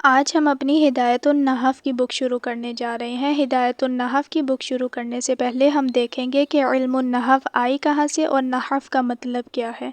آج ہم اپنی ہدایت النحو کی بک شروع کرنے جا رہے ہیں۔ ہدایت النحو کی بک شروع کرنے سے پہلے ہم دیکھیں گے کہ علم النحو آئی کہاں سے اور نحو کا مطلب کیا ہے۔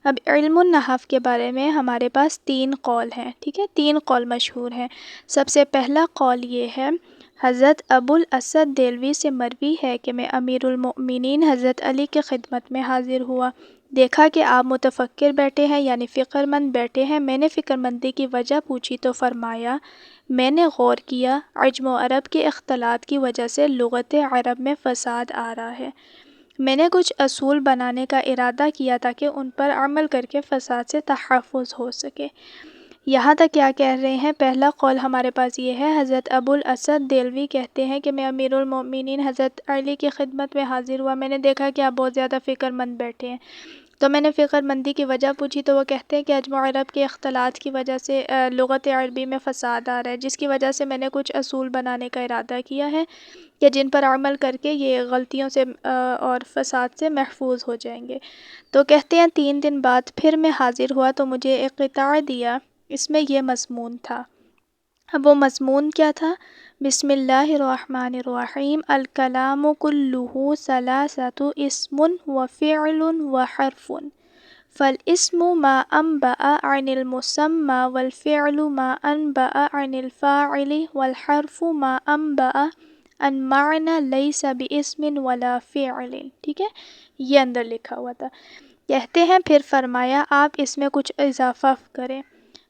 اب علم النحو کے بارے میں ہمارے پاس 3 قول ہیں، ٹھیک ہے، 3 قول مشہور ہیں۔ سب سے پہلا قول یہ ہے، حضرت ابو الاسد دہلوی سے مروی ہے کہ میں امیر المؤمنین حضرت علی کی خدمت میں حاضر ہوا، دیکھا کہ آپ متفکر بیٹھے ہیں، یعنی فکر مند بیٹھے ہیں۔ میں نے فکر مندی کی وجہ پوچھی تو فرمایا، میں نے غور کیا عجم و عرب کے اختلاط کی وجہ سے لغت عرب میں فساد آ رہا ہے۔ میں نے کچھ اصول بنانے کا ارادہ کیا تاکہ ان پر عمل کر کے فساد سے تحفظ ہو سکے۔ یہاں تک کیا کہہ رہے ہیں؟ پہلا قول ہمارے پاس یہ ہے، حضرت ابو الاسد دہلوی کہتے ہیں کہ میں امیر المؤمنین حضرت علی کی خدمت میں حاضر ہوا، میں نے دیکھا کہ آپ بہت زیادہ فکر مند بیٹھے ہیں، تو میں نے فکر مندی کی وجہ پوچھی تو وہ کہتے ہیں کہ عجم و عرب کے اختلاط کی وجہ سے لغت عربی میں فساد آ رہا ہے، جس کی وجہ سے میں نے کچھ اصول بنانے کا ارادہ کیا ہے کہ جن پر عمل کر کے یہ غلطیوں سے اور فساد سے محفوظ ہو جائیں گے۔ تو کہتے ہیں 3 دن بعد پھر میں حاضر ہوا تو مجھے ایک قطعہ دیا، اس میں یہ مضمون تھا۔ اب وہ مضمون کیا تھا؟ بسم اللہ الرحمن الرحیم، الکلام کلہ ثلاثۃ اسم و فعل و حرف، فالاسم ما انبأ عن المسمى والفعل ما انبأ عن الفاعل والحرف ما انبأ عن معنى ليس باسم ولا فعل۔ ٹھیک ہے، یہ اندر لکھا ہوا تھا۔ کہتے ہیں پھر فرمایا آپ اس میں کچھ اضافہ کریں۔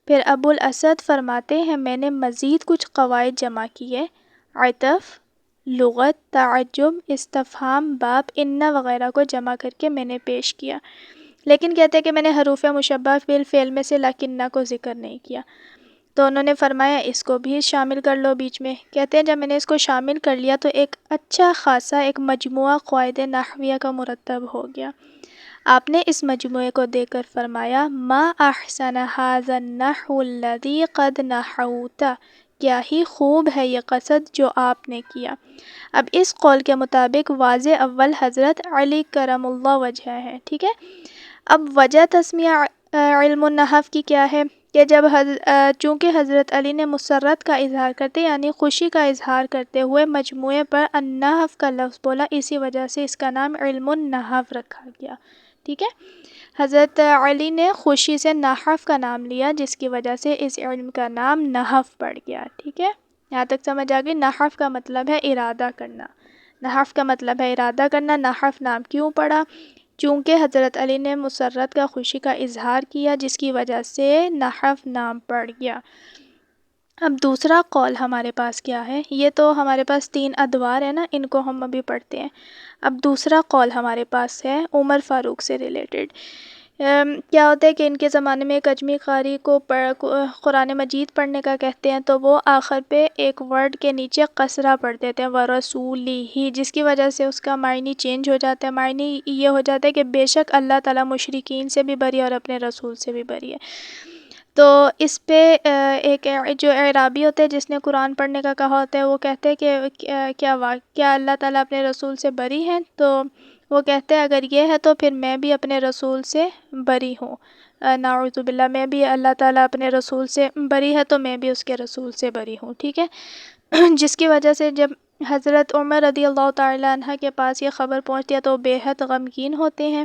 پھر ابو الاسد فرماتے ہیں میں نے مزید کچھ قواعد جمع کیے، عطف، لغت، تعجب، استفہام، باب، ان وغیرہ کو جمع کر کے میں نے پیش کیا، لیکن کہتے ہیں کہ میں نے حروف مشبہ بالفعل میں سے لکنہ کو ذکر نہیں کیا۔ تو انہوں نے فرمایا اس کو بھی شامل کر لو بیچ میں۔ کہتے ہیں جب میں نے اس کو شامل کر لیا تو ایک اچھا خاصا ایک مجموعہ قواعد نحویہ کا مرتب ہو گیا۔ آپ نے اس مجموعے کو دیکھ کر فرمایا، ما احسن ھذا النحو الذی قد نحوت، کیا ہی خوب ہے یہ قصد جو آپ نے کیا۔ اب اس قول کے مطابق واضح اول حضرت علی کرم اللہ وجہ ہے، ٹھیک ہے۔ اب وجہ تسمیہ علم النحو کی کیا ہے کہ جب چونکہ حضرت علی نے مسرت کا اظہار کرتے یعنی خوشی کا اظہار کرتے ہوئے مجموعے پر النحو کا لفظ بولا، اسی وجہ سے اس کا نام علم النحو رکھا گیا، ٹھیک ہے۔ حضرت علی نے خوشی سے نحو کا نام لیا، جس کی وجہ سے اس علم کا نام نحو پڑ گیا، ٹھیک ہے۔ یہاں تک سمجھ آ گئی؟ نحو کا مطلب ہے ارادہ کرنا، نحو کا مطلب ہے ارادہ کرنا۔ نحو نام کیوں پڑا؟ چونکہ حضرت علی نے مسرت کا خوشی کا اظہار کیا، جس کی وجہ سے نحو نام پڑ گیا۔ اب دوسرا قول ہمارے پاس کیا ہے؟ یہ تو ہمارے پاس 3 ادوار ہیں نا، ان کو ہم ابھی پڑھتے ہیں۔ اب دوسرا قول ہمارے پاس ہے عمر فاروق سے ریلیٹڈ۔ کیا ہوتا ہے کہ ان کے زمانے میں ایک اجمی قاری کو قرآن مجید پڑھنے کا کہتے ہیں تو وہ آخر پہ ایک ورڈ کے نیچے قصرہ پڑھ دیتے ہیں، وَرَسُولِهِ، جس کی وجہ سے اس کا معنی چینج ہو جاتا ہے۔ معنی یہ ہو جاتا ہے کہ بے شک اللہ تعالیٰ مشرکین سے بھی بری اور اپنے رسول سے بھی بری ہے۔ تو اس پہ ایک جو اعرابی ہوتے ہیں جس نے قرآن پڑھنے کا کہا ہوتا ہے، وہ کہتے ہیں کہ کیا اللہ تعالیٰ اپنے رسول سے بری ہیں؟ تو وہ کہتے ہیں اگر یہ ہے تو پھر میں بھی اپنے رسول سے بری ہوں، نعوذ باللہ، میں بھی اللہ تعالیٰ اپنے رسول سے بری ہے تو میں بھی اس کے رسول سے بری ہوں، ٹھیک ہے۔ جس کی وجہ سے جب حضرت عمر رضی اللہ تعالیٰ عنہ کے پاس یہ خبر پہنچتی ہے تو وہ بے حد غمگین ہوتے ہیں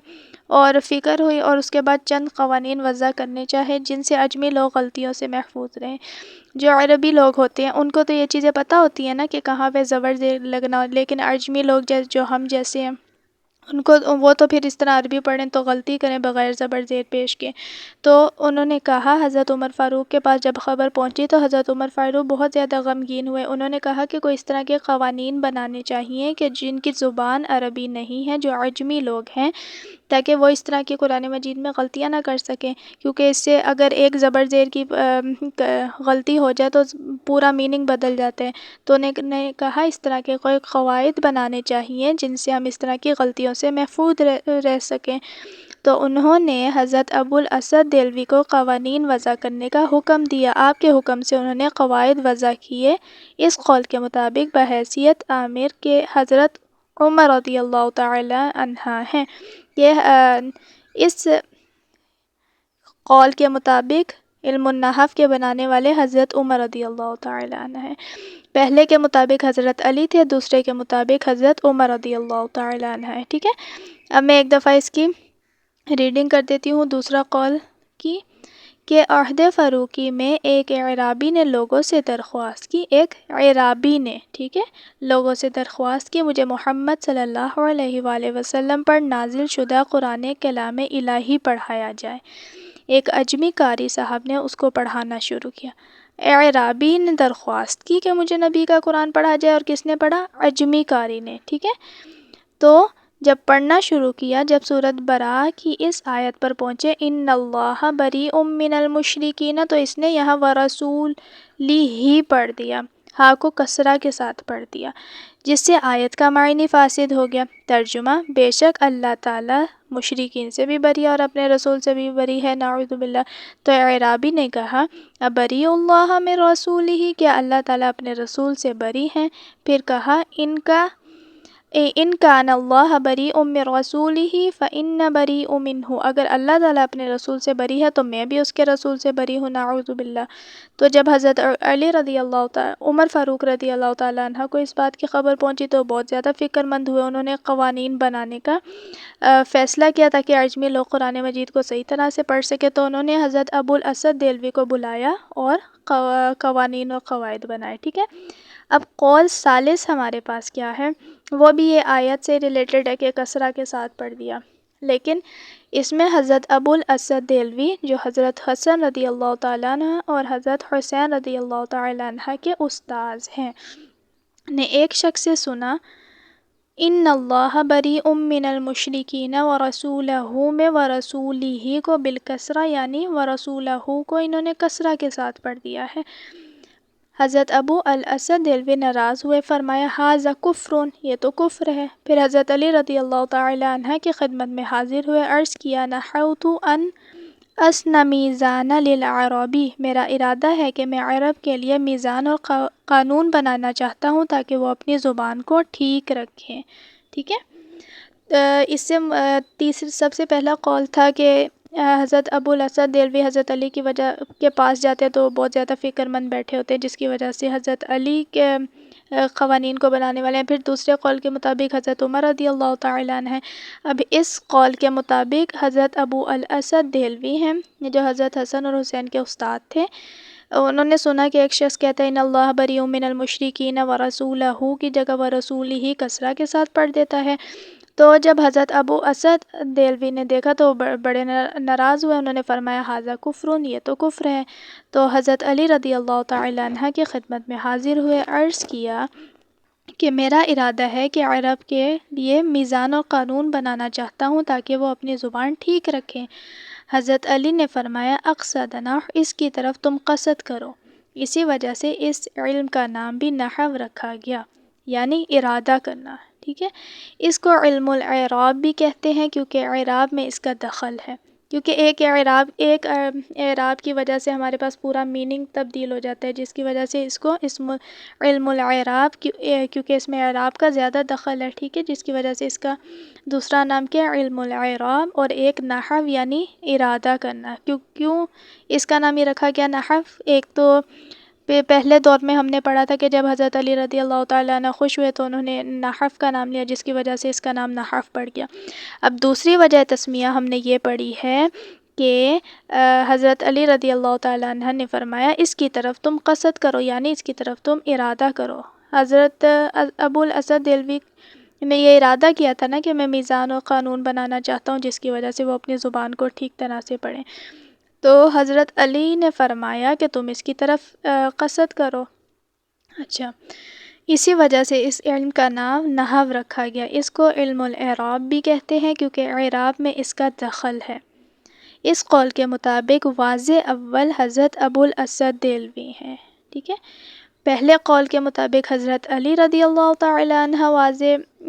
اور فکر ہوئی، اور اس کے بعد چند قوانین وضع کرنے چاہے جن سے اجمی لوگ غلطیوں سے محفوظ رہیں۔ جو عربی لوگ ہوتے ہیں ان کو تو یہ چیزیں پتہ ہوتی ہیں نا کہ کہاں پہ زبر زیر لگنا، لیکن اجمی لوگ جو ہم جیسے ہیں ان کو وہ تو پھر اس طرح عربی پڑھیں تو غلطی کریں بغیر زبر زیر پیش کے۔ تو انہوں نے کہا، حضرت عمر فاروق کے پاس جب خبر پہنچی تو حضرت عمر فاروق بہت زیادہ غمگین ہوئے۔ انہوں نے کہا کہ کوئی اس طرح کے قوانین بنانے چاہیے کہ جن کی زبان عربی نہیں ہے، جو عجمی لوگ ہیں، تاکہ وہ اس طرح کی قرآن مجید میں غلطیاں نہ کر سکیں، کیونکہ اس سے اگر ایک زبر زیر کی غلطی ہو جائے تو پورا میننگ بدل جاتا ہے۔ تو انہوں نے کہا اس طرح کے کوئی قواعد بنانے چاہیے جن سے ہم اس طرح کی غلطیوں سے محفوظ رہ سکیں۔ تو انہوں نے حضرت ابو الاسد دہلوی کو قوانین وضع کرنے کا حکم دیا۔ آپ کے حکم سے انہوں نے قواعد وضع کیے۔ اس قول کے مطابق بحیثیت آمر کے حضرت عمر رضی اللہ تعالی عنہ ہیں۔ یہ اس قول کے مطابق علم النحو کے بنانے والے حضرت عمر رضی اللہ تعالی عنہ ہیں۔ پہلے کے مطابق حضرت علی تھے، دوسرے کے مطابق حضرت عمر رضی اللہ تعالی عنہ ہیں، ٹھیک ہے۔ اب میں ایک دفعہ اس کی ریڈنگ کر دیتی ہوں دوسرا قول کی، کہ عہد فاروقی میں ایک اعرابی نے لوگوں سے درخواست کی، ایک اعرابی نے، ٹھیک ہے، لوگوں سے درخواست کی مجھے محمد صلی اللہ علیہ وآلہ وسلم پر نازل شدہ قرآن کلام الہی پڑھایا جائے۔ ایک اجمی قاری صاحب نے اس کو پڑھانا شروع کیا۔ اعرابی نے درخواست کی کہ مجھے نبی کا قرآن پڑھا جائے، اور کس نے پڑھا؟ اجمی قاری نے، ٹھیک ہے۔ تو جب پڑھنا شروع کیا، جب سورۃ براءہ کی اس آیت پر پہنچے ان اللہ بریء من المشرکین، تو اس نے یہاں ورسولہ ہی پڑھ دیا، ہاں کو کسرہ کے ساتھ پڑھ دیا، جس سے آیت کا معنی فاسد ہو گیا۔ ترجمہ: بے شک اللہ تعالیٰ مشرکین سے بھی بری اور اپنے رسول سے بھی بری ہے، نعوذ باللہ۔ تو اعرابی نے کہا ابریء اللہ من رسولہ، کیا اللہ تعالیٰ اپنے رسول سے بری ہیں؟ پھر کہا ان کان اللہ بریء من رسولہ فإن بریء منہ، اگر اللہ تعالیٰ اپنے رسول سے بری ہے تو میں بھی اس کے رسول سے بری ہوں، نعوذ باللہ۔ تو جب حضرت علی رضی اللہ تعالیٰ عمر فاروق رضی اللہ تعالیٰ عنہ کو اس بات کی خبر پہنچی تو بہت زیادہ فکر مند ہوئے۔ انہوں نے قوانین بنانے کا فیصلہ کیا تاکہ اجمی لوگ قرآن مجید کو صحیح طرح سے پڑھ سکے۔ تو انہوں نے حضرت ابو الاسد دہلوی کو بلایا اور قوانین و قواعد بنائے، ٹھیک ہے۔ اب قول ثالث ہمارے پاس کیا ہے؟ وہ بھی یہ آیت سے ریلیٹڈ ہے کہ کسرہ کے ساتھ پڑھ دیا، لیکن اس میں حضرت ابو الاسد دہلوی جو حضرت حسن رضی اللہ تعالیٰ عنہ اور حضرت حسین رضی اللہ تعالیٰ عنہ کے استاذ ہیں، نے ایک شخص سے سنا ان اللہ بریء من المشرکین ورسولہ میں ورسولہ کو بالکسرہ یعنی ورسولہ کو انہوں نے کسرہ کے ساتھ پڑھ دیا ہے۔ حضرت ابو الاسد دہلوی ناراض ہوئے، فرمایا ھذا کفر، یہ تو کفر ہے۔ پھر حضرت علی رضی اللہ تعالی عنہ کی خدمت میں حاضر ہوئے، عرض کیا نحوت ان اسن میزان للعربی، میرا ارادہ ہے کہ میں عرب کے لیے میزان اور قانون بنانا چاہتا ہوں تاکہ وہ اپنی زبان کو ٹھیک رکھیں، ٹھیک ہے۔ اس سے سب سے پہلا قول تھا کہ حضرت ابو الاسد دہلوی حضرت علی کی وجہ کے پاس جاتے تو بہت زیادہ فکر مند بیٹھے ہوتے، جس کی وجہ سے حضرت علی کے قوانین کو بنانے والے ہیں۔ پھر دوسرے قول کے مطابق حضرت عمر رضی اللہ تعالیٰ عنہ ہیں۔ اب اس قول کے مطابق حضرت ابو الاسد دہلوی ہیں جو حضرت حسن اور حسین کے استاد تھے۔ انہوں نے سنا کہ ایک شخص کہتا ہے ان اللہ بریء من المشرکین ورسولہ کی جگہ ورسولہ کسرہ کے ساتھ پڑھ دیتا ہے۔ تو جب حضرت ابو اسد دہلوی نے دیکھا تو بڑے ناراض ہوئے، انہوں نے فرمایا ھذا کفر، یہ تو کفر ہے۔ تو حضرت علی رضی اللہ تعالی عنہ کی خدمت میں حاضر ہوئے، عرض کیا کہ میرا ارادہ ہے کہ عرب کے لیے میزان اور قانون بنانا چاہتا ہوں تاکہ وہ اپنی زبان ٹھیک رکھیں۔ حضرت علی نے فرمایا اقصدنا، اس کی طرف تم قصد کرو۔ اسی وجہ سے اس علم کا نام بھی نحو رکھا گیا، یعنی ارادہ کرنا، ٹھیک ہے۔ اس کو علم الاعراب بھی کہتے ہیں کیونکہ اعراب میں اس کا دخل ہے، کیونکہ ایک اعراب کی وجہ سے ہمارے پاس پورا میننگ تبدیل ہو جاتا ہے، جس کی وجہ سے اس کو علم الاعراب کیونکہ اس میں اعراب کا زیادہ دخل ہے، ٹھیک ہے، جس کی وجہ سے اس کا دوسرا نام کیا ہے؟ علم الاعراب، اور ایک نحو یعنی ارادہ کرنا۔ کیوں اس کا نام یہ رکھا گیا نحو؟ ایک تو پہلے دور میں ہم نے پڑھا تھا کہ جب حضرت علی رضی اللہ تعالیٰ عنہ خوش ہوئے تو انہوں نے نحو کا نام لیا، جس کی وجہ سے اس کا نام نحو پڑ گیا۔ اب دوسری وجہ تسمیہ ہم نے یہ پڑھی ہے کہ حضرت علی رضی اللہ تعالیٰ عنہ نے فرمایا اس کی طرف تم قصد کرو، یعنی اس کی طرف تم ارادہ کرو۔ حضرت ابو الاسد دہلوی نے یہ ارادہ کیا تھا نا کہ میں میزان اور قانون بنانا چاہتا ہوں، جس کی وجہ سے وہ اپنی زبان کو ٹھیک طرح سے پڑھیں۔ تو حضرت علی نے فرمایا کہ تم اس کی طرف قصد کرو۔ اچھا، اسی وجہ سے اس علم کا نام نحو رکھا گیا۔ اس کو علم الاعراب بھی کہتے ہیں کیونکہ اعراب میں اس کا دخل ہے۔ اس قول کے مطابق واضح اول حضرت ابو الاسد دہلوی ہیں، ٹھیک ہے۔ پہلے قول کے مطابق حضرت علی رضی اللہ تعالی عنہ واضح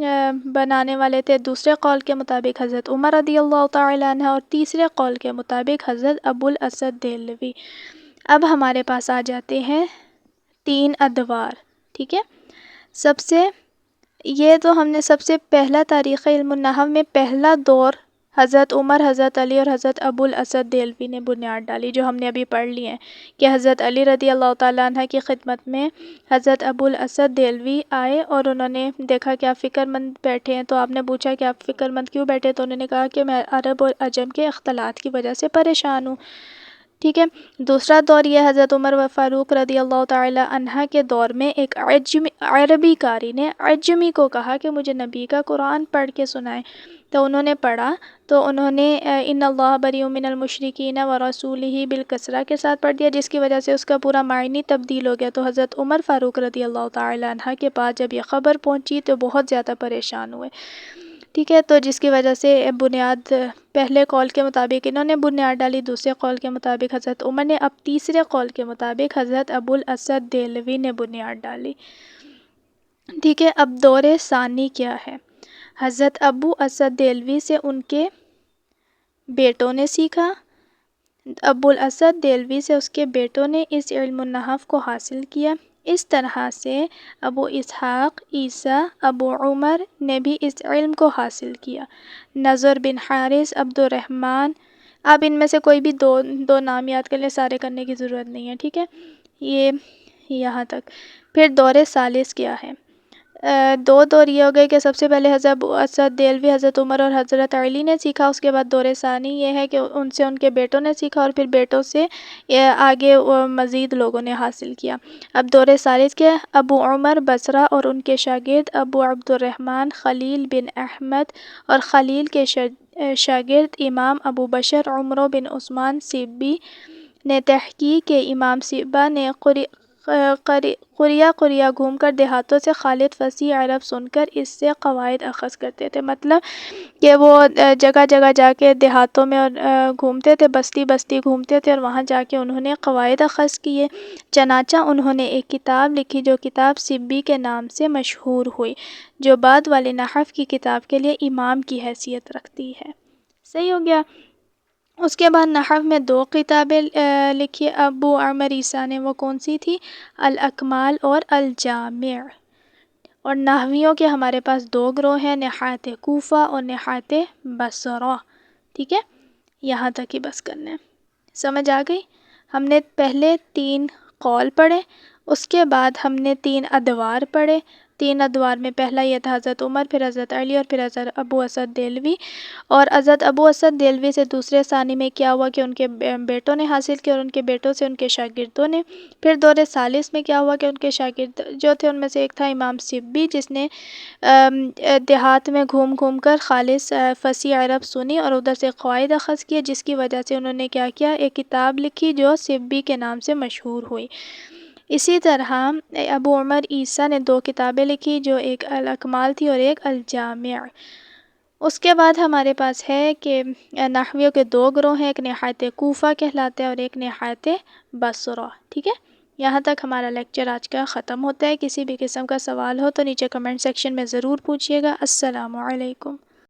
بنانے والے تھے، دوسرے قول کے مطابق حضرت عمر رضی اللہ تعالی عنہ، اور تیسرے قول کے مطابق حضرت ابو الاسد دہلوی۔ اب ہمارے پاس آ جاتے ہیں 3 ادوار، ٹھیک ہے۔ یہ تو ہم نے سب سے پہلا تاریخ علم النحو میں پہلا دور حضرت عمر، حضرت علی اور حضرت ابو الاسد دہلوی نے بنیاد ڈالی، جو ہم نے ابھی پڑھ لی ہیں کہ حضرت علی رضی اللہ تعالیٰ عنہ کی خدمت میں حضرت ابو الاسد دہلوی آئے اور انہوں نے دیکھا کہ آپ فکر مند بیٹھے ہیں، تو آپ نے پوچھا کہ آپ فکر مند کیوں بیٹھے؟ تو انہوں نے کہا کہ میں عرب اور عجم کے اختلاط کی وجہ سے پریشان ہوں، ٹھیک ہے۔ دوسرا دور یہ حضرت عمر و فاروق رضی اللہ تعالی عنہ کے دور میں ایک عربی قاری نے عجمی کو کہا کہ مجھے نبی کا قرآن پڑھ کے سنائیں، تو انہوں نے پڑھا، تو انہوں نے ان اللہ بریء من المشرکین ورسولہ بالکسرہ کے ساتھ پڑھ دیا، جس کی وجہ سے اس کا پورا معنی تبدیل ہو گیا۔ تو حضرت عمر فاروق رضی اللہ تعالی عنہ کے پاس جب یہ خبر پہنچی تو بہت زیادہ پریشان ہوئے، ٹھیک ہے۔ تو جس کی وجہ سے بنیاد پہلے قول کے مطابق انہوں نے بنیاد ڈالی، دوسرے قول کے مطابق حضرت عمر نے، اب تیسرے قول کے مطابق حضرت ابو الاسد دہلوی نے بنیاد ڈالی، ٹھیک ہے۔ اب دور ثانی کیا ہے؟ حضرت ابو اسد دہلوی سے ان کے بیٹوں نے سیکھا، ابو الاسد دہلوی سے اس کے بیٹوں نے اس علم النحو کو حاصل کیا۔ اس طرح سے ابو اسحاق، عیسیٰ، ابو عمر نے بھی اس علم کو حاصل کیا۔ نضر بن حارث، عبد الرحمن، آپ ان میں سے کوئی بھی دو نام یاد کر لیں، سارے کرنے کی ضرورت نہیں ہے، ٹھیک ہے، یہ یہاں تک۔ پھر دور ثالث کیا ہے؟ دو دور یہ ہو گئے کہ سب سے پہلے حضرت ابو اسد دہلوی حضرت عمر اور حضرت علی نے سیکھا، اس کے بعد دور ثانی یہ ہے کہ ان سے ان کے بیٹوں نے سیکھا، اور پھر بیٹوں سے آگے مزید لوگوں نے حاصل کیا۔ اب دور ثالث کے ابو عمر بصرہ اور ان کے شاگرد ابو عبد الرحمن خلیل بن احمد اور خلیل کے شاگرد امام ابو بشر عمرو بن عثمان سبی نے تحقیق کے امام سبا نے قریہ گھوم کر دیہاتوں سے خالد فصیح عرب سن کر اس سے قواعد اخذ کرتے تھے، مطلب کہ وہ جگہ جگہ جا کے دیہاتوں میں گھومتے تھے، بستی بستی گھومتے تھے، اور وہاں جا کے انہوں نے قواعد اخذ کیے۔ چنانچہ انہوں نے ایک کتاب لکھی جو کتاب سبی کے نام سے مشہور ہوئی، جو بعد والے نحو کی کتاب کے لیے امام کی حیثیت رکھتی ہے۔ صحیح ہو گیا۔ اس کے بعد نحو میں دو کتابیں لکھی ابو عمر عیسیٰ نے، وہ کون سی تھی؟ الاکمال اور الجامع۔ اور نحویوں کے ہمارے پاس دو گروہ ہیں، نحات کوفہ اور نحات بصرہ، ٹھیک ہے، یہاں تک ہی بس کرنا ہے۔ سمجھ آ گئی؟ ہم نے پہلے 3 قول پڑھے، اس کے بعد ہم نے 3 ادوار پڑھے۔ 3 ادوار میں پہلا یہ تھا حضرت عمر، پھر حضرت علی اور پھر حضرت ابو اسد دہلوی۔ اور حضرت ابو اسد دہلوی سے دوسرے ثانی میں کیا ہوا کہ ان کے بیٹوں نے حاصل کیا، اور ان کے بیٹوں سے ان کے شاگردوں نے۔ پھر دور ثالث میں کیا ہوا کہ ان کے شاگرد جو تھے ان میں سے ایک تھا امام سبی، جس نے دیہات میں گھوم گھوم کر خالص فصیح عرب سنی اور ادھر سے قواعد اخذ کیے، جس کی وجہ سے انہوں نے کیا کیا، ایک کتاب لکھی جو سبی کے نام سے مشہور ہوئی۔ اسی طرح ابو عمر عیسیٰ نے 2 کتابیں لکھی، جو ایک الاکمال تھی اور ایک الجامع۔ اس کے بعد ہمارے پاس ہے کہ نحویوں کے 2 گروہ ہیں، ایک نحات کوفہ کہلاتے ہیں اور ایک نحات بصرہ، ٹھیک ہے۔ یہاں تک ہمارا لیکچر آج کا ختم ہوتا ہے۔ کسی بھی قسم کا سوال ہو تو نیچے کمنٹ سیکشن میں ضرور پوچھیے گا۔ السلام علیکم۔